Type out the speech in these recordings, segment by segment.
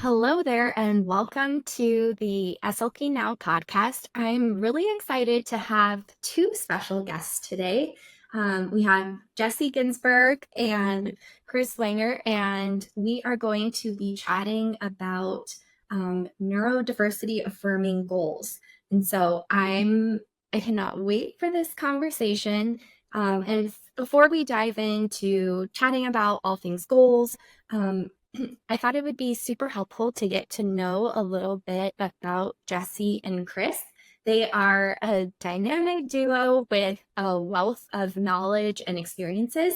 Hello there, and welcome to the SLP Now podcast. I'm really excited to have two special guests today. We have Jesse Ginsburg and Chris Wenger, and we are going to be chatting about neurodiversity affirming goals. And so I cannot wait for this conversation. And before we dive into chatting about all things goals, I thought it would be super helpful to get to know a little bit about Jesse and Chris. They are a dynamic duo with a wealth of knowledge and experiences.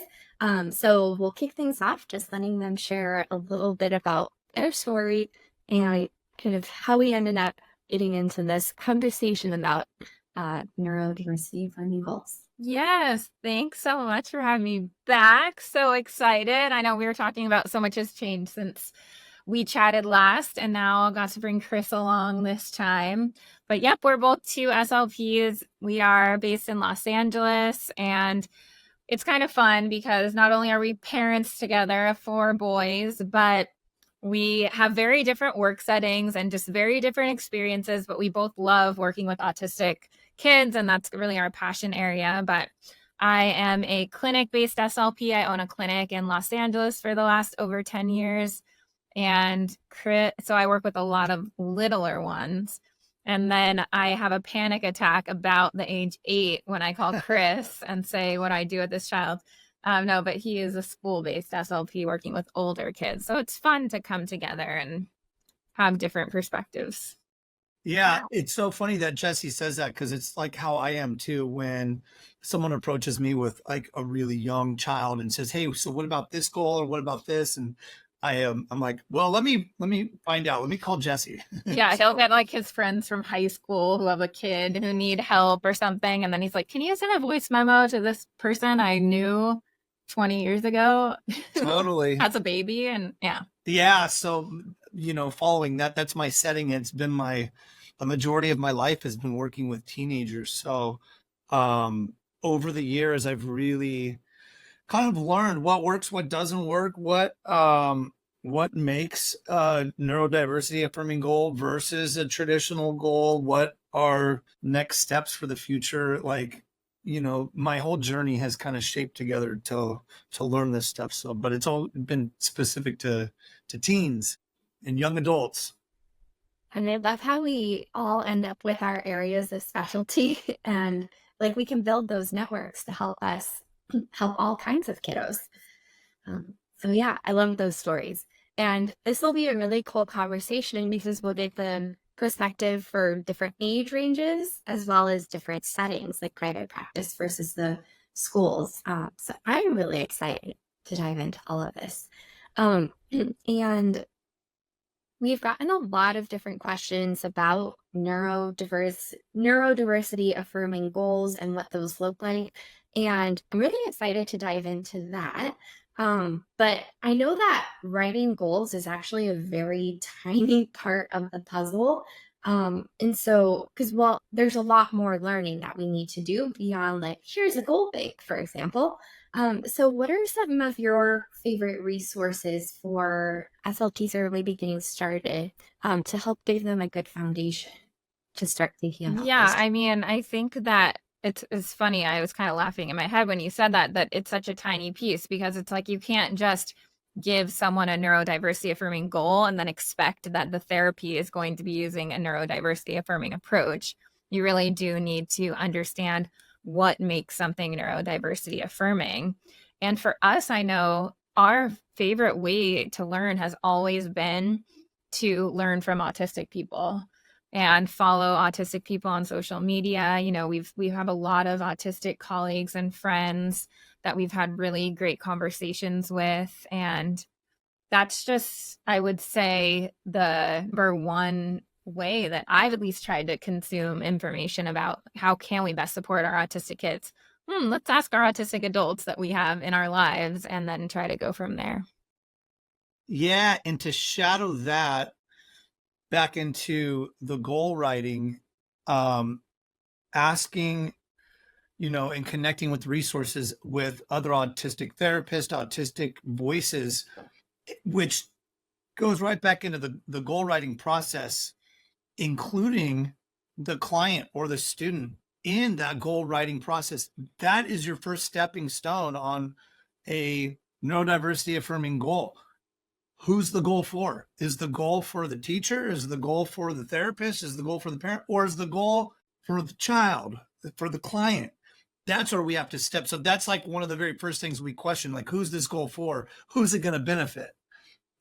So we'll kick things off just letting them share a little bit about their story and kind of how we ended up getting into this conversation about neurodiversity funding goals. Yes, thanks so much for having me back. So excited. I know we were talking about so much has changed since we chatted last, and now I got to bring Chris along this time. But yep, we're both two SLPs. We are based in Los Angeles, and it's kind of fun because not only are we parents together of four boys, but we have very different work settings and just very different experiences, but we both love working with autistic kids, and that's really our passion area. But I am a clinic-based SLP. I own a clinic in Los Angeles for the last over 10 years. And so I work with a lot of littler ones. And then I have a panic attack about the age 8 when I call Chris and say what I do with this child. No, but he is a school-based SLP working with older kids. So it's fun to come together and have different perspectives. Yeah, it's so funny that Jesse says that because it's like how I am too when someone approaches me with like a really young child and says, "Hey, so what about this goal or what about this?" And I'm like, "Well, let me find out. Let me call Jesse." Yeah, he'll get like his friends from high school who have a kid who need help or something, and then he's like, "Can you send a voice memo to this person I knew 20 years ago Totally. as a baby?" And yeah. Yeah, so following that, that's my setting. It's been the majority of my life has been working with teenagers. So over the years, I've really kind of learned what works, what doesn't work, what makes a neurodiversity affirming goal versus a traditional goal, what are next steps for the future. Like, my whole journey has kind of shaped together to learn this stuff. So, but it's all been specific to teens and young adults. And I love how we all end up with our areas of specialty and like we can build those networks to help us help all kinds of kiddos. So yeah, I love those stories. And this will be a really cool conversation because we'll get the perspective for different age ranges as well as different settings like private practice versus the schools. So I'm really excited to dive into all of this. And we've gotten a lot of different questions about neurodiversity affirming goals and what those look like. And I'm really excited to dive into that. But I know that writing goals is actually a very tiny part of the puzzle. And so, because there's a lot more learning that we need to do beyond like, here's a goal bank, for example. So what are some of your favorite resources for SLPs or maybe getting started to help give them a good foundation to start thinking about Yeah, this? I mean, I think that it's funny. I was kind of laughing in my head when you said that it's such a tiny piece because it's like you can't just give someone a neurodiversity affirming goal and then expect that the therapy is going to be using a neurodiversity affirming approach. You really do need to understand what makes something neurodiversity affirming. And for us, I know our favorite way to learn has always been to learn from autistic people and follow autistic people on social media. We have a lot of autistic colleagues and friends that we've had really great conversations with. And that's just, I would say, the number one way that I've at least tried to consume information about how can we best support our autistic kids. Let's ask our autistic adults that we have in our lives and then try to go from there. Yeah, and to shadow that back into the goal writing, asking, and connecting with resources with other autistic therapists, autistic voices, which goes right back into the goal writing process, including the client or the student in that goal writing process. That is your first stepping stone on a neurodiversity affirming goal. Who's the goal for? Is the goal for the teacher? Is the goal for the therapist? Is the goal for the parent? Or is the goal for the child, for the client? That's where we have to step. So that's like one of the very first things we question, like, who's this goal for? Who's it going to benefit?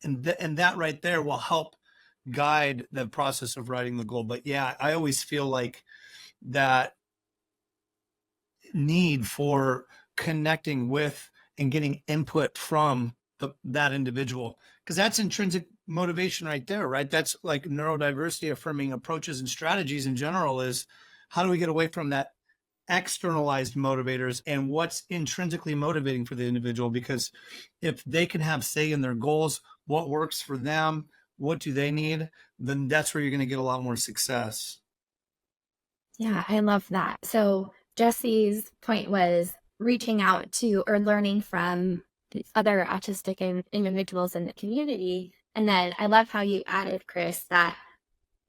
And that right there will help guide the process of writing the goal. But yeah, I always feel like that need for connecting with and getting input from that individual, because that's intrinsic motivation right there, right? That's like neurodiversity affirming approaches and strategies in general is how do we get away from that externalized motivators and what's intrinsically motivating for the individual? Because if they can have say in their goals, what works for them, what do they need, then that's where you're going to get a lot more success. Yeah, I love that. So Jesse's point was reaching out to or learning from the other autistic individuals in the community. And then I love how you added, Chris, that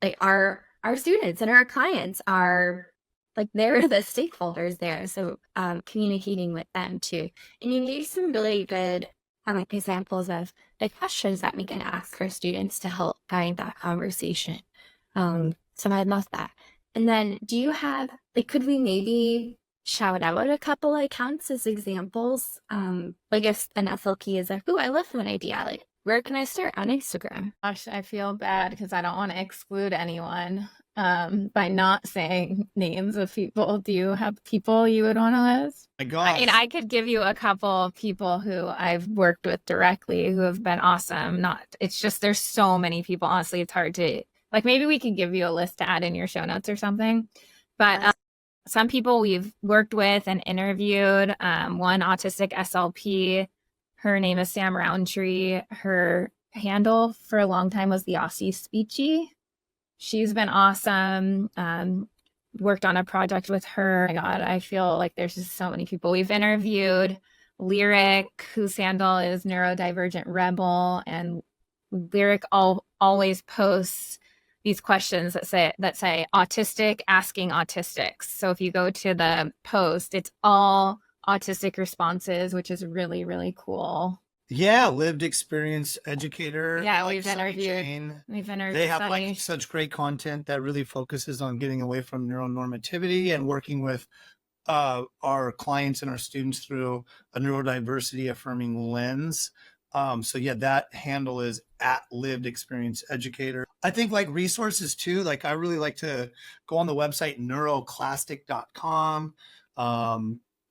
like our students and our clients are like they're the stakeholders there. So communicating with them too. And you gave some really good like examples of the questions that we can ask our students to help guide that conversation. So I love that. And then do you have like could we maybe shout out a couple accounts as examples? Like if an SLP is like, oh, I love that idea. Like where can I start on Instagram? Gosh, I feel bad because I don't want to exclude anyone by not saying names of people. Do you have people you would want to list? My gosh. And I could give you a couple of people who I've worked with directly who have been awesome. It's just there's so many people. Honestly, it's hard to like. Maybe we could give you a list to add in your show notes or something. But some people we've worked with and interviewed. One autistic SLP. Her name is Sam Roundtree. Her handle for a long time was the Aussie Speechy. She's been awesome. Worked on a project with her. Oh my God, I feel like there's just so many people we've interviewed. Lyric, whose handle is Neurodivergent Rebel, and Lyric always posts these questions that say autistic asking autistics. So if you go to the post, it's all autistic responses, which is really, really cool. Yeah, lived experience educator. Yeah, we've interviewed. They have like such great content that really focuses on getting away from neuronormativity and working with our clients and our students through a neurodiversity affirming lens. So yeah, that handle is at lived experience educator. I think like resources too, like I really like to go on the website neuroclastic.com.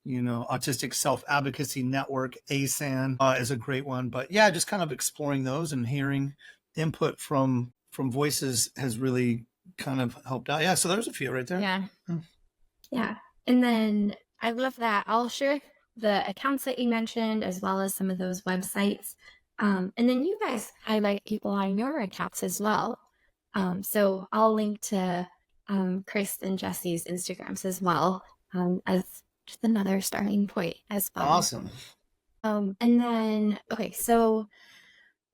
Autistic Self-Advocacy Network, ASAN is a great one. But yeah, just kind of exploring those and hearing input from voices has really kind of helped out. Yeah, so there's a few right there. Yeah. Yeah. And then I love that. I'll share the accounts that you mentioned as well as some of those websites. And then you guys highlight people on your accounts as well. So I'll link to Chris and Jesse's Instagrams as well as just another starting point as well. Awesome. And then, okay, so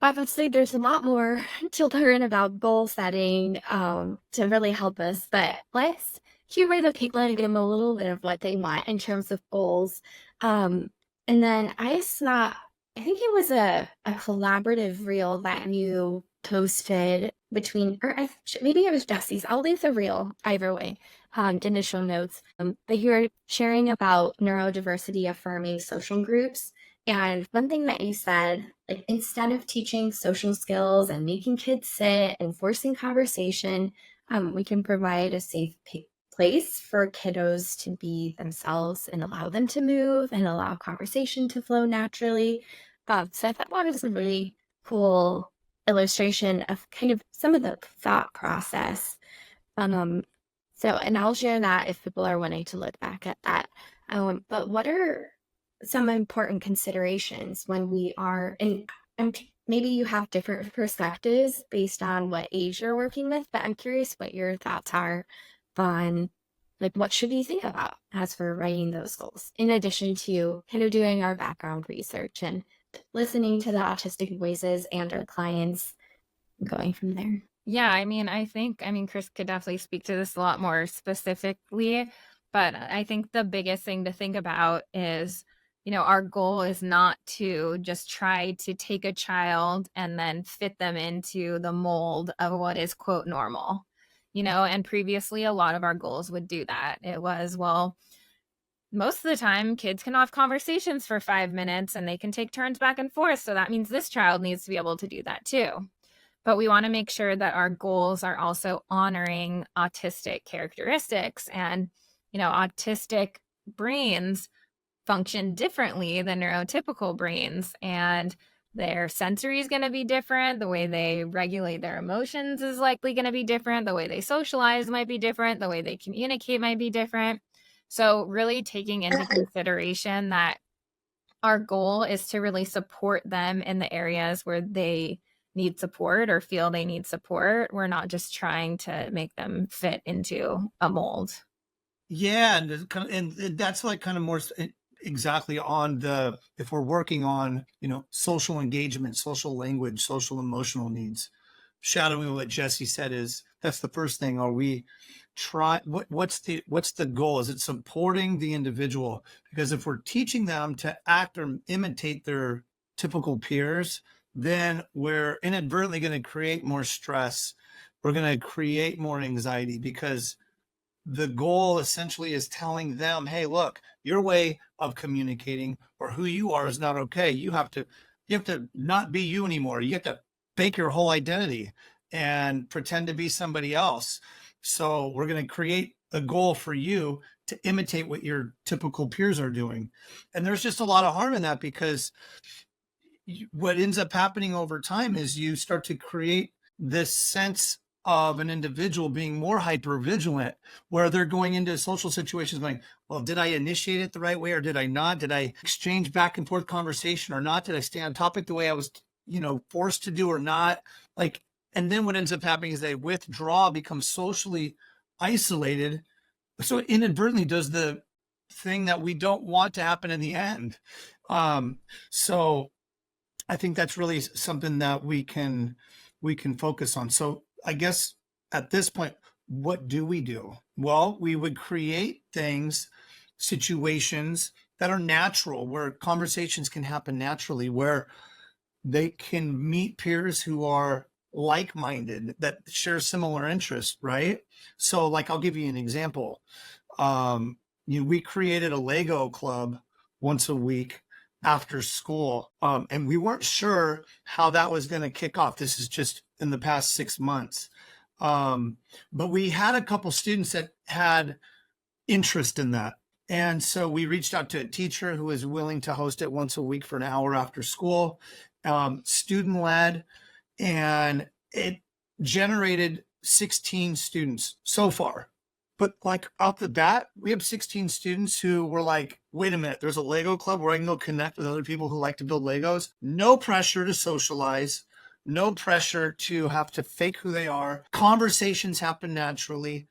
obviously there's a lot more to learn about goal setting to really help us, but let's humor the people and give them a little bit of what they want in terms of goals. And then I think it was a collaborative reel that you posted between, maybe it was Jesse's. I'll leave the reel either way in the show notes. But you were sharing about neurodiversity affirming social groups. And one thing that you said, like instead of teaching social skills and making kids sit and forcing conversation, we can provide a safe place for kiddos to be themselves and allow them to move and allow conversation to flow naturally. So I thought that was a really cool illustration of kind of some of the thought process. And I'll share that if people are wanting to look back at that. But what are some important considerations when we are, and maybe you have different perspectives based on what age you're working with, but I'm curious what your thoughts are on like what should we think about as we're writing those goals, in addition to kind of doing our background research and listening to the autistic voices and our clients going from there. Yeah, I mean, Chris could definitely speak to this a lot more specifically, but I think the biggest thing to think about is, our goal is not to just try to take a child and then fit them into the mold of what is quote normal. And previously a lot of our goals would do that. It was, well, most of the time kids can have conversations for 5 minutes and they can take turns back and forth. So that means this child needs to be able to do that too. But we want to make sure that our goals are also honoring autistic characteristics. And, autistic brains function differently than neurotypical brains. And their sensory is going to be different. The way they regulate their emotions is likely going to be different. The way they socialize might be different. The way they communicate might be different. So, really taking into consideration that our goal is to really support them in the areas where they need support or feel they need support. We're not just trying to make them fit into a mold. Yeah, and that's like kind of more exactly on the, if we're working on, social engagement, social language, social emotional needs, shadowing what Jesse said is that's the first thing. Are we what's the goal? Is it supporting the individual? Because if we're teaching them to act or imitate their typical peers, then we're inadvertently going to create more stress. We're going to create more anxiety, because the goal essentially is telling them, hey, look, your way of communicating or who you are is not okay. You have to not be you anymore. You have to fake your whole identity and pretend to be somebody else. So we're going to create a goal for you to imitate what your typical peers are doing. And there's just a lot of harm in that, because what ends up happening over time is you start to create this sense of an individual being more hyper vigilant, where they're going into social situations going, well, did I initiate it the right way or did I not? Did I exchange back and forth conversation or not? Did I stay on topic the way I was, forced to do or not? Like, and then what ends up happening is they withdraw, become socially isolated. So it inadvertently does the thing that we don't want to happen in the end. So I think that's really something that we can focus on. So I guess at this point, what do we do? Well, we would create things, situations that are natural, where conversations can happen naturally, where they can meet peers who are like-minded, that share similar interests, right? So like, I'll give you an example. We created a Lego club once a week after school. And we weren't sure how that was going to kick off. This is just in the past 6 months. But we had a couple students that had interest in that. And so we reached out to a teacher who was willing to host it once a week for an hour after school, student led, and it generated 16 students so far. But like off the bat, we have 16 students who were like, wait a minute, there's a Lego club where I can go connect with other people who like to build Legos. No pressure to socialize, no pressure to have to fake who they are. Conversations happen naturally.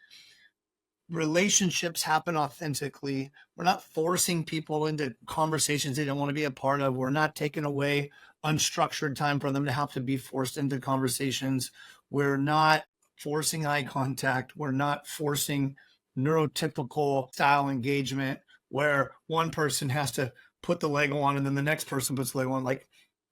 Relationships happen authentically. We're not forcing people into conversations they don't want to be a part of. We're not taking away unstructured time for them to have to be forced into conversations. We're not forcing eye contact. We're not forcing neurotypical style engagement where one person has to put the Lego on and then the next person puts the Lego on. Like,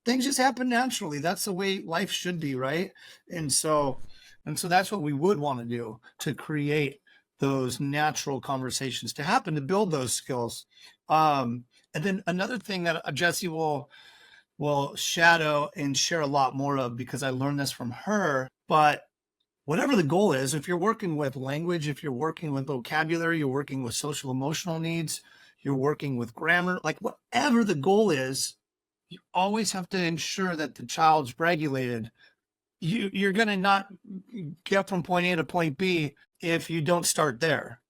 things just happen naturally. That's the way life should be, right? And so that's what we would want to do, to create those natural conversations to happen, to build those skills. And then another thing that Jessie will shadow and share a lot more of, because I learned this from her, but whatever the goal is, if you're working with language, if you're working with vocabulary, you're working with social emotional needs, you're working with grammar, like whatever the goal is, you always have to ensure that the child's regulated. You're going to not get from point A to point B if you don't start there.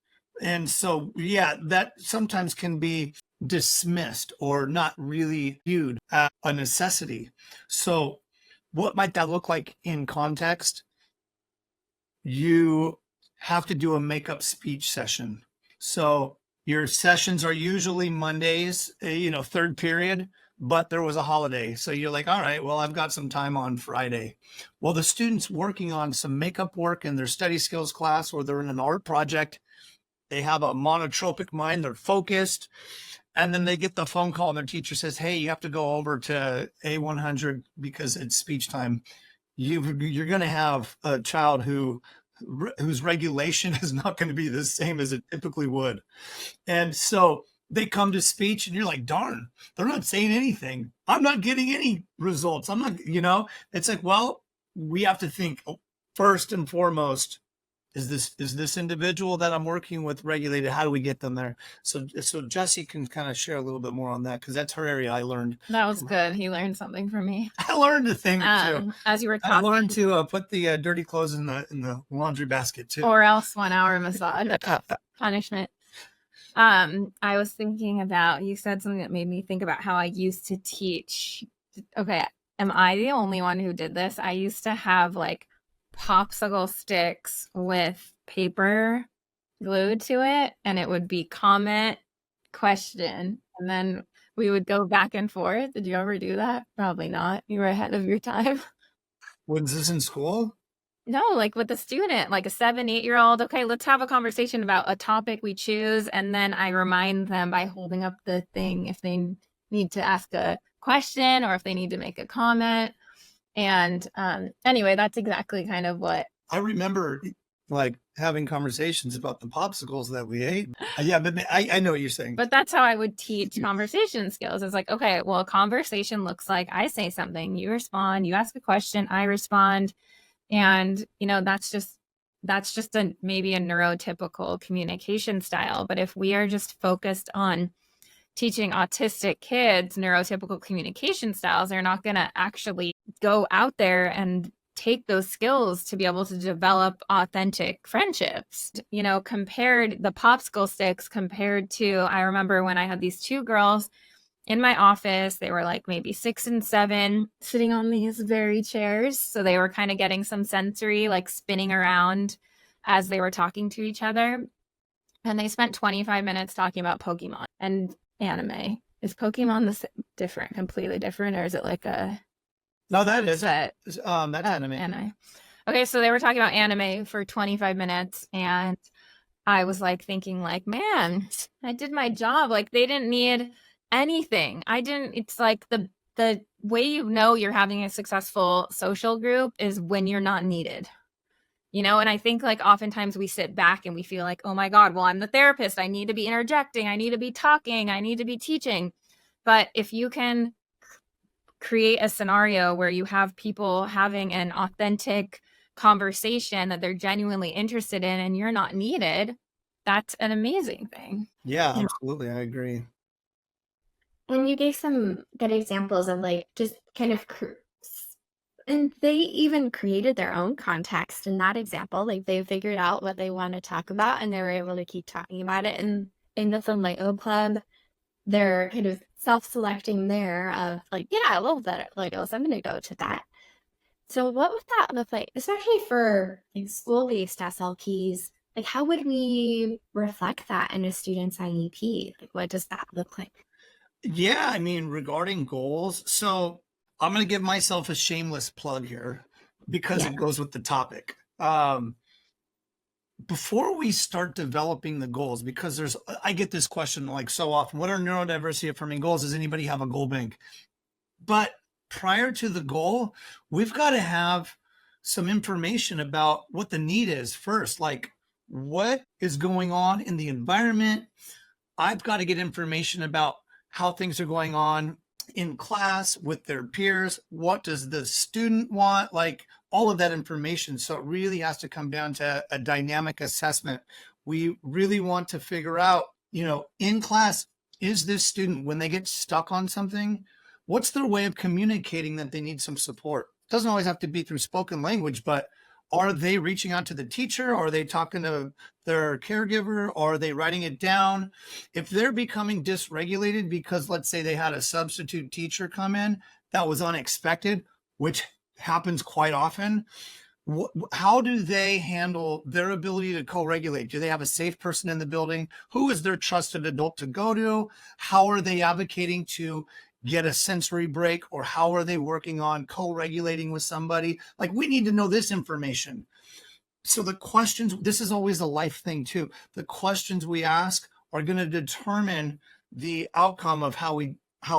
And so, yeah, that sometimes can be dismissed or not really viewed as a necessity. So what might that look like in context? You have to do a make-up speech session. So your sessions are usually Mondays, third period, but there was a holiday. So you're like, all right, well, I've got some time on Friday. Well, the student's working on some makeup work in their study skills class, or they're in an art project. They have a monotropic mind. They're focused. And then they get the phone call and their teacher says, hey, you have to go over to A100 because it's speech time. You're going to have a child whose regulation is not going to be the same as it typically would. And so they come to speech and you're like, darn, they're not saying anything. I'm not getting any results. I'm not, it's like, well, we have to think first and foremost, is this individual that I'm working with regulated? How do we get them there? So Jessie can kind of share a little bit more on that, because that's her area. I learned. That was good. He learned something from me. I learned a thing too. As you were talking. I learned to put the dirty clothes in the laundry basket too. Or else 1 hour massage punishment. I was thinking about, you said something that made me think about how I used to teach. Okay, am I the only one who did this? I used to have like popsicle sticks with paper glued to it, and it would be comment, question, and then we would go back and forth. Did you ever do that? Probably not. You were ahead of your time. Was this in school? No, like with a student, like a 7-8-year-old. Okay, let's have a conversation about a topic we choose, and then I remind them by holding up the thing if they need to ask a question or if they need to make a comment. And anyway, that's exactly kind of what I remember, like having conversations about the popsicles that we ate. Yeah, but I know what you're saying. But that's how I would teach conversation skills. It's like, okay, well, a conversation looks like I say something, you respond, you ask a question, I respond. And, that's just maybe a neurotypical communication style. But if we are just focused on teaching autistic kids neurotypical communication styles, they're not going to actually go out there and take those skills to be able to develop authentic friendships. Compared the popsicle sticks compared to, I remember when I had these 2 girls in my office, they were like maybe 6 and 7, sitting on these very chairs. So they were kind of getting some sensory, like spinning around as they were talking to each other. And they spent 25 minutes talking about Pokemon and anime. Is Pokemon completely different, or is it like a... No, that is. That's anime. Okay, so they were talking about anime for 25 minutes, and I was like thinking like, man, I did my job. Like they didn't need anything. It's like the way you're having a successful social group is when you're not needed. And I think like oftentimes we sit back and we feel like, oh my God, well, I'm the therapist. I need to be interjecting. I need to be talking. I need to be teaching. But if you can create a scenario where you have people having an authentic conversation that they're genuinely interested in and you're not needed, that's an amazing thing. Yeah, absolutely. I agree. And you gave some good examples of like just kind of and they even created their own context in that example. Like they figured out what they want to talk about and they were able to keep talking about it. And in the Lego Club, they're kind of self-selecting there of like, yeah, I love that Legos. I'm going to go to that. So what would that look like, especially for like school-based SLPs? Like how would we reflect that in a student's IEP? Like what does that look like? Yeah, I mean, regarding goals, so I'm going to give myself a shameless plug here because it goes with the topic. Before we start developing the goals, because I get this question like so often, what are neurodiversity affirming goals? Does anybody have a goal bank? But prior to the goal, we've got to have some information about what the need is first, like what is going on in the environment. I've got to get information about how things are going on in class with their peers. What does the student want? Like all of that information. So it really has to come down to a dynamic assessment. We really want to figure out, in class, is this student, when they get stuck on something, what's their way of communicating that they need some support? It doesn't always have to be through spoken language, but are they reaching out to the teacher? Are they talking to their caregiver? Or are they writing it down? If they're becoming dysregulated because, let's say, they had a substitute teacher come in that was unexpected, which happens quite often, how do they handle their ability to co-regulate? Do they have a safe person in the building? Who is their trusted adult to go to? How are they advocating to get a sensory break, or how are they working on co-regulating with somebody? Like, we need to know this information. So the questions, this is always a life thing too. The questions we ask are going to determine the outcome of how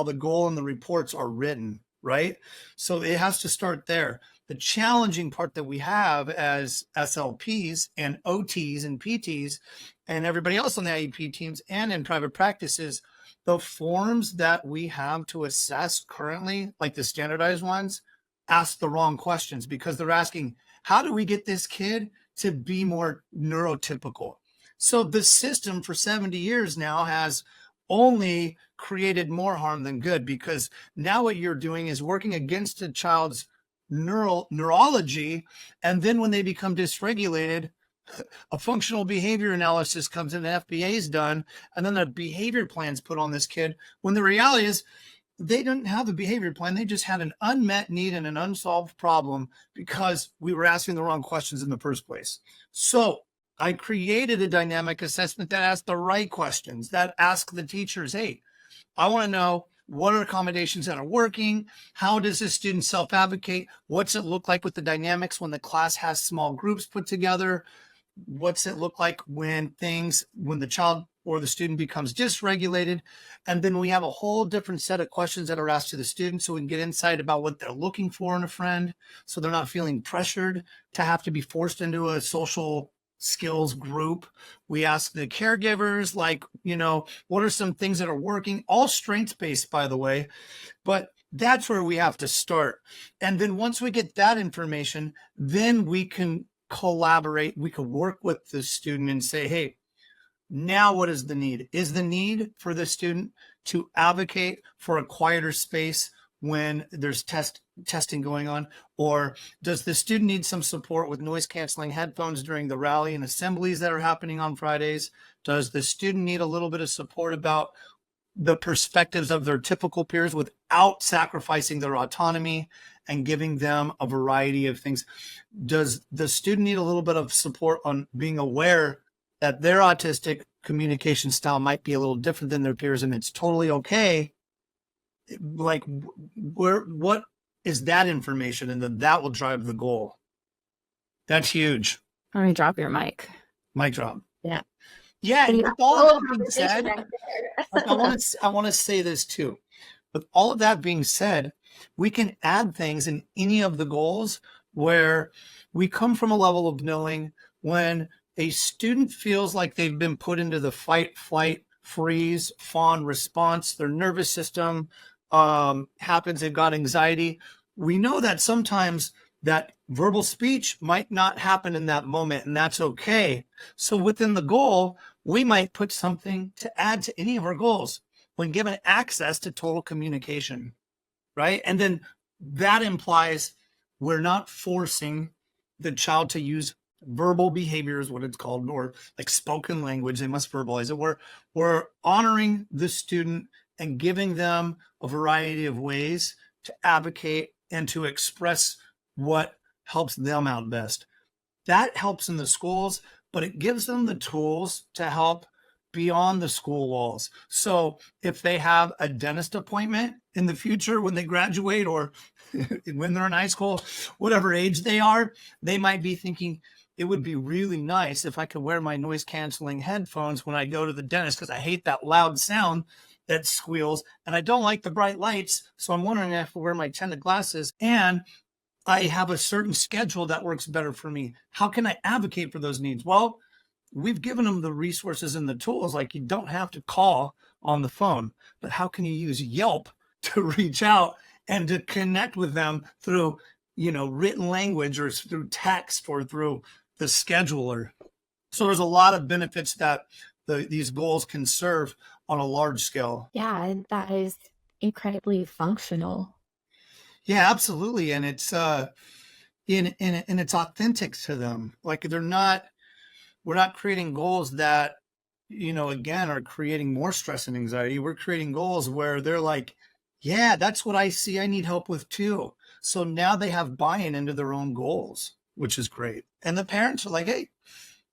the goal and the reports are written, right? So it has to start there. The challenging part that we have as SLPs and OTs and PTs and everybody else on the IEP teams and in private practices, the forms that we have to assess currently, like the standardized ones, ask the wrong questions, because they're asking, how do we get this kid to be more neurotypical? So the system for 70 years now has only created more harm than good, because now what you're doing is working against a child's neurology. And then when they become dysregulated, a functional behavior analysis comes in, the FBA is done, and then the behavior plan's put on this kid, when the reality is they didn't have a behavior plan. They just had an unmet need and an unsolved problem because we were asking the wrong questions in the first place. So I created a dynamic assessment that asked the right questions, that ask the teachers, hey, I want to know, what are accommodations that are working? How does this student self-advocate? What's it look like with the dynamics when the class has small groups put together? What's it look like when the child or the student becomes dysregulated? And then we have a whole different set of questions that are asked to the student, so we can get insight about what they're looking for in a friend, so they're not feeling pressured to have to be forced into a social skills group. We ask the caregivers, like, what are some things that are working? All strengths-based, by the way, but that's where we have to start. And then once we get that information, then we can collaborate. We can work with the student and say, hey, now what is the need? Is the need for the student to advocate for a quieter space when there's testing going on? Or does the student need some support with noise canceling headphones during the rally and assemblies that are happening on Fridays? Does the student need a little bit of support about the perspectives of their typical peers without sacrificing their autonomy and giving them a variety of things? Does the student need a little bit of support on being aware that their autistic communication style might be a little different than their peers, and it's totally okay? Like, what is that information? And then that will drive the goal. That's huge. Let me drop your mic. Mic drop. Yeah. Yeah. And with all of that being said, I want to say this too. With all of that being said, we can add things in any of the goals where we come from a level of knowing when a student feels like they've been put into the fight, flight, freeze, fawn response, their nervous system happens, they've got anxiety. We know that sometimes that verbal speech might not happen in that moment, and that's okay. So within the goal, we might put something to add to any of our goals when given access to total communication, right? And then that implies we're not forcing the child to use verbal behavior, is what it's called, or like spoken language. They must verbalize it. We're honoring the student and giving them a variety of ways to advocate and to express what helps them out best. That helps in the schools, but it gives them the tools to help beyond the school walls. So if they have a dentist appointment in the future when they graduate, or when they're in high school, whatever age they are, they might be thinking, it would be really nice if I could wear my noise canceling headphones when I go to the dentist, because I hate that loud sound that squeals, and I don't like the bright lights. So I'm wondering if I have to wear my tinted glasses, and I have a certain schedule that works better for me. How can I advocate for those needs? Well, we've given them the resources and the tools. Like, you don't have to call on the phone, but how can you use Yelp to reach out and to connect with them through, written language, or through text, or through the scheduler? So there's a lot of benefits that these goals can serve on a large scale. Yeah, and that is incredibly functional. Yeah, absolutely. And it's and it's authentic to them. Like, we're not creating goals that, again, are creating more stress and anxiety. We're creating goals where they're like, yeah, that's what I see I need help with too. So now they have buy-in into their own goals, which is great. And the parents are like, hey,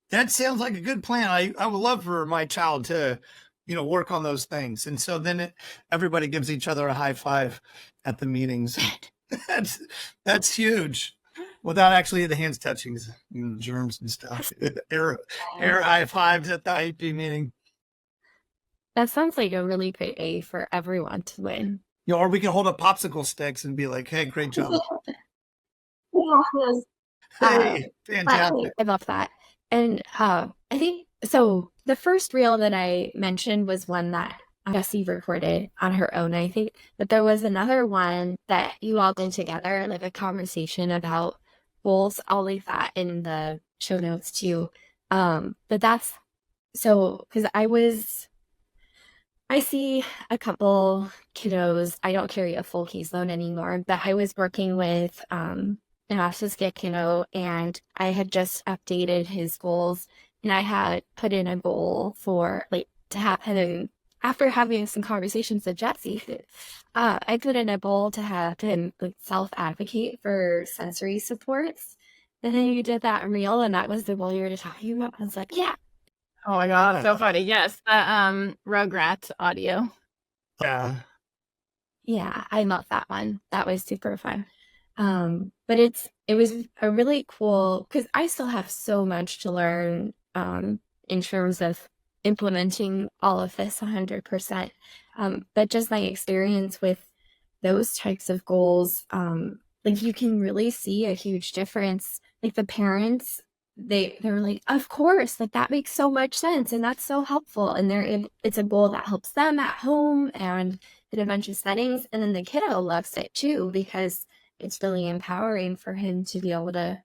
that sounds like a good plan. I would love for my child to, work on those things. And so then everybody gives each other a high five at the meetings. That's huge. Without actually the hands touching, germs and stuff. Air high fives at the IEP meeting. That sounds like a really great way for everyone to win. Or we can hold up popsicle sticks and be like, "Hey, great job." Hey, fantastic. I love that. And I think so. The first reel that I mentioned was one that Jessie recorded on her own, I think. But there was another one that you all did together, like a conversation about goals. I'll leave that in the show notes too. But that's so because I see a couple kiddos. I don't carry a full caseload anymore, but I was working with an autistic kiddo, and I had just updated his goals, and I had put in a goal for like to have him after having some conversations with Jessie. I put in a goal to have him like self-advocate for sensory supports. And then you did that reel, and that was the goal you were talking about. I was like, yeah. Oh my God, so funny. Yes, the Rugrats audio. Yeah. Yeah, I love that one. That was super fun. But it was a really cool because I still have so much to learn in terms of implementing all of this 100%. But just my experience with those types of goals, like you can really see a huge difference. Like the parents, they're like, of course, like that makes so much sense and that's so helpful. And it's a goal that helps them at home and in a bunch of settings. And then the kiddo loves it too because it's really empowering for him to be able to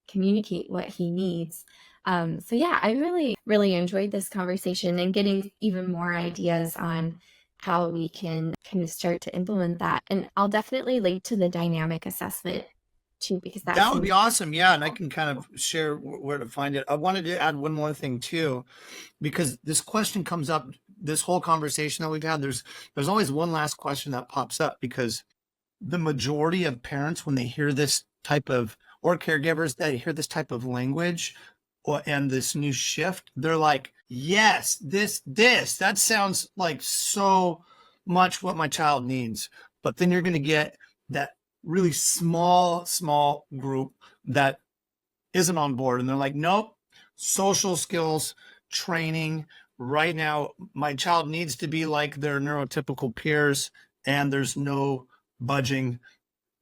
communicate what he needs. So yeah, I really, really enjoyed this conversation and getting even more ideas on how we can kind of start to implement that. And I'll definitely link to the dynamic assessment too, because that would be awesome. Yeah. And I can kind of share where to find it. I wanted to add one more thing too, because this question comes up, this whole conversation that we've had, there's always one last question that pops up because the majority of parents, when they hear this type of, or caregivers that hear this type of language and this new shift, they're like, yes, this, that sounds like so much what my child needs. But then you're going to get that really small group that isn't on board. And they're like, nope, social skills training right now, my child needs to be like their neurotypical peers and there's no budging.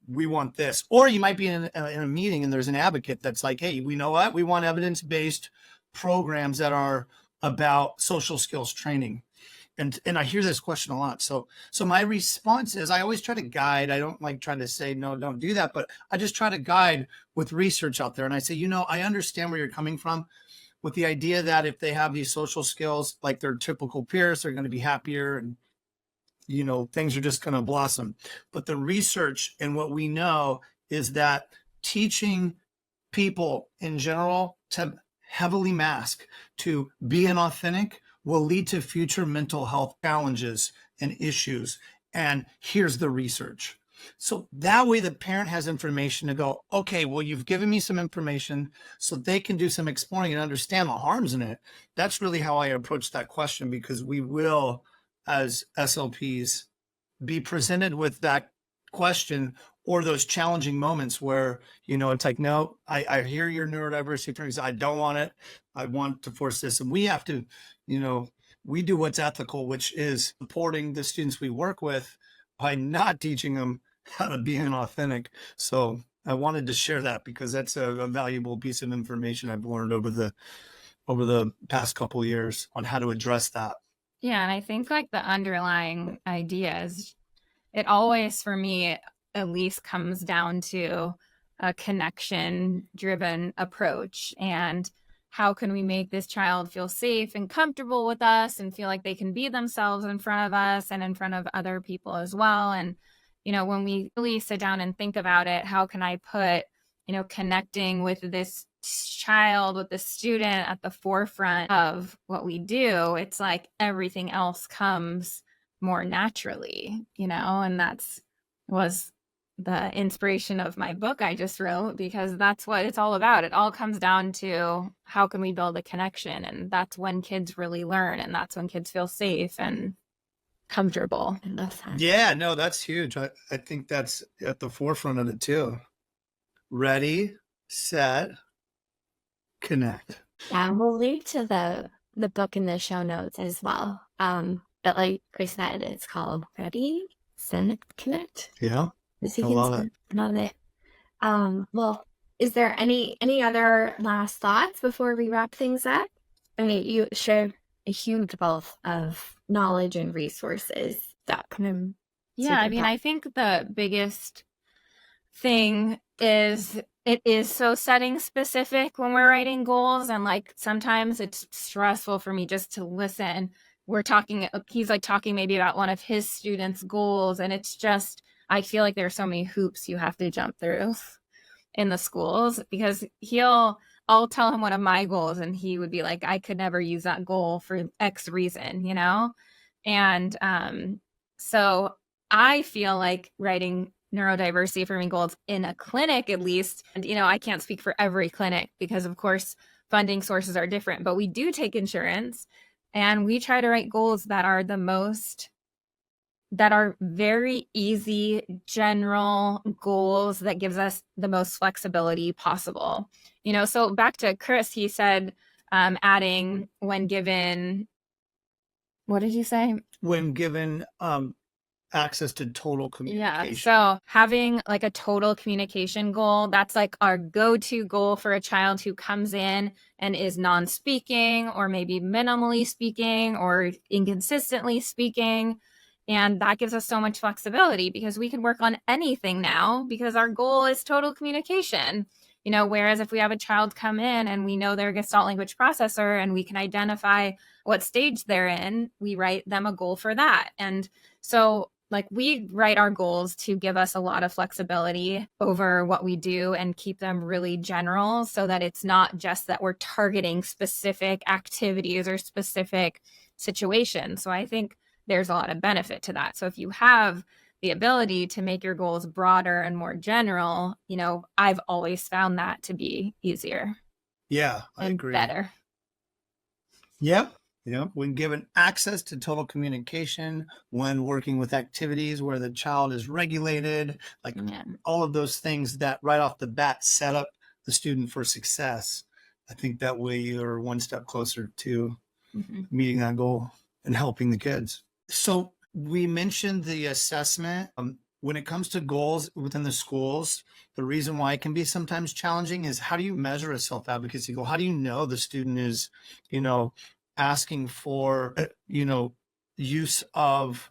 We want this. Or you might be in a meeting and there's an advocate that's like, hey, we know what? We want evidence-based programs that are about social skills training. And I hear this question a lot. So my response is I always try to guide. I don't like trying to say, no, don't do that. But I just try to guide with research out there. And I say, I understand where you're coming from with the idea that if they have these social skills, like their typical peers, they're going to be happier and things are just going to blossom. But the research and what we know is that teaching people in general to heavily mask, to be inauthentic, will lead to future mental health challenges and issues. And here's the research. So that way the parent has information to go, okay, well, you've given me some information so they can do some exploring and understand the harms in it. That's really how I approach that question, because we will, as SLPs, be presented with that question or those challenging moments where, it's like, no, I hear your neurodiversity affirming. I don't want it. I want to force this. And we have to, we do what's ethical, which is supporting the students we work with by not teaching them how to be inauthentic. So I wanted to share that because that's a valuable piece of information I've learned over the past couple of years on how to address that. Yeah, and I think like the underlying idea is it always, for me, at least comes down to a connection-driven approach. And how can we make this child feel safe and comfortable with us and feel like they can be themselves in front of us and in front of other people as well? And, when we really sit down and think about it, how can I put, connecting with this child, with the student at the forefront of what we do? It's like everything else comes more naturally, and was the inspiration of my book I just wrote, because that's what it's all about. It all comes down to how can we build a connection? And that's when kids really learn, and that's when kids feel safe and comfortable. I love that. Yeah, no, that's huge. I think that's at the forefront of it too. Ready, set, connect. Yeah, we'll link to the book in the show notes as well. But like Chris said, it's called Ready, Set, Connect. Yeah, Is he I love it. Love it. Well, is there any other last thoughts before we wrap things up? I mean, you share a huge wealth of knowledge and resources that kind of Yeah, I mean, I think the biggest thing is it is so setting specific when we're writing goals, and like sometimes it's stressful for me just to listen. He's like talking maybe about one of his students' goals, and it's just, I feel like there are so many hoops you have to jump through in the schools, because I'll tell him one of my goals and he would be like, I could never use that goal for X reason, And so I feel like writing neurodiversity affirming goals in a clinic, at least, and I can't speak for every clinic because of course funding sources are different, but we do take insurance, and we try to write goals that are very easy, general goals that gives us the most flexibility possible. So back to Chris, he said adding when given, what did you say? When given access to total communication. Yeah, so having like a total communication goal, that's like our go-to goal for a child who comes in and is non-speaking or maybe minimally speaking or inconsistently speaking. And that gives us so much flexibility because we can work on anything now because our goal is total communication. Whereas if we have a child come in and we know they're a Gestalt language processor and we can identify what stage they're in, we write them a goal for that. And so like we write our goals to give us a lot of flexibility over what we do and keep them really general so that it's not just that we're targeting specific activities or specific situations. So I think there's a lot of benefit to that. So if you have the ability to make your goals broader and more general, I've always found that to be easier. Yeah, I agree. Better. Yep. When given access to total communication, when working with activities where the child is regulated, all of those things that right off the bat set up the student for success. I think that way you're one step closer to meeting that goal and helping the kids. So we mentioned the assessment. When it comes to goals within the schools, the reason why it can be sometimes challenging is how do you measure a self-advocacy goal? How do you know the student is, asking for, use of,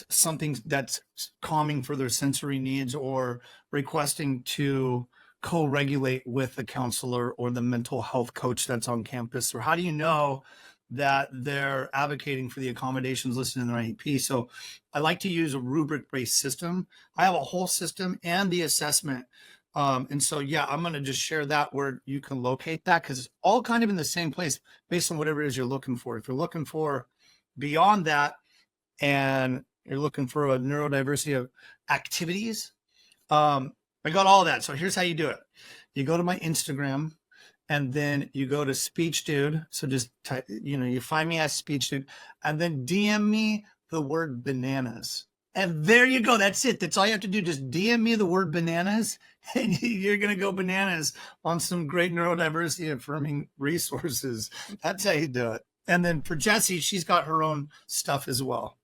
something that's calming for their sensory needs or requesting to co-regulate with the counselor or the mental health coach that's on campus? Or how do you know that they're advocating for the accommodations listed in their IEP? So I like to use a rubric-based system. I have a whole system and the assessment. And so, I'm going to just share that where you can locate that because it's all kind of in the same place based on whatever it is you're looking for. If you're looking for beyond that and you're looking for a neurodiversity of activities, I got all that. So here's how you do it. You go to my Instagram and then you go to Speech Dude. So just type, you find me as Speech Dude and then DM me the word bananas. And there you go. That's it. That's all you have to do. Just DM me the word bananas and you're going to go bananas on some great neurodiversity affirming resources. That's how you do it. And then for Jessie, she's got her own stuff as well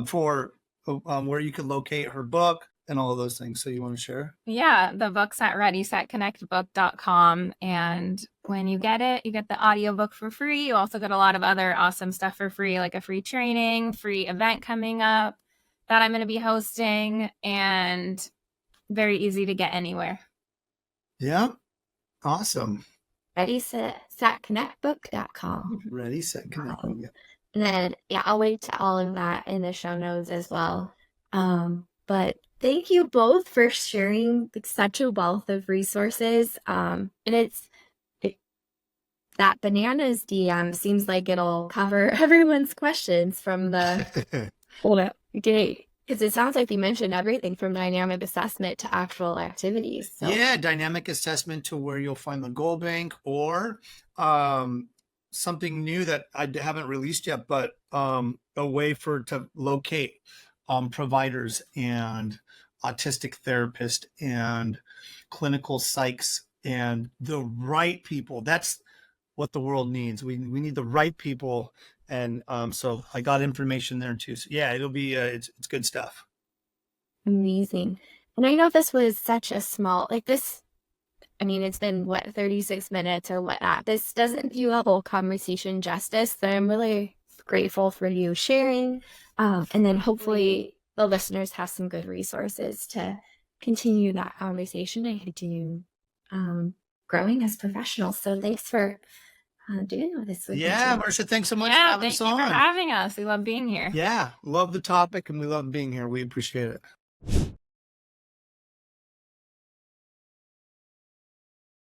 for where you can locate her book and all of those things. So you want to share? Yeah, the book's at readysetconnectbook.com. And when you get it, you get the audiobook for free. You also get a lot of other awesome stuff for free, like a free training, free event coming up that I'm going to be hosting, and very easy to get anywhere. Yeah. Awesome. ReadySetConnectBook.com. ReadySetConnect. Yeah. And then, I'll link to all of that in the show notes as well. But thank you both for sharing such a wealth of resources. And that bananas DM seems like it'll cover everyone's questions from the hold up gate. Because it sounds like you mentioned everything from dynamic assessment to actual activities. So Yeah, dynamic assessment to where you'll find the goal bank, or something new that I haven't released yet, but a way to locate providers and autistic therapists and clinical psychs and the right people. That's what the world needs. We need the right people. And so I got information there too. So yeah, it'll be it's good stuff. amazing. And I know this was such a small, like this, I mean, it's been what, 36 minutes or whatnot. This doesn't do a whole conversation justice. So I'm really grateful for you sharing. And then hopefully the listeners have some good resources to continue that conversation and continue growing as professionals. So thanks for doing this with me Yeah, today. Marisha, thanks so much for Yeah, having thank us you for on. having us. We love being here. Yeah, love the topic and we love being here. We appreciate it.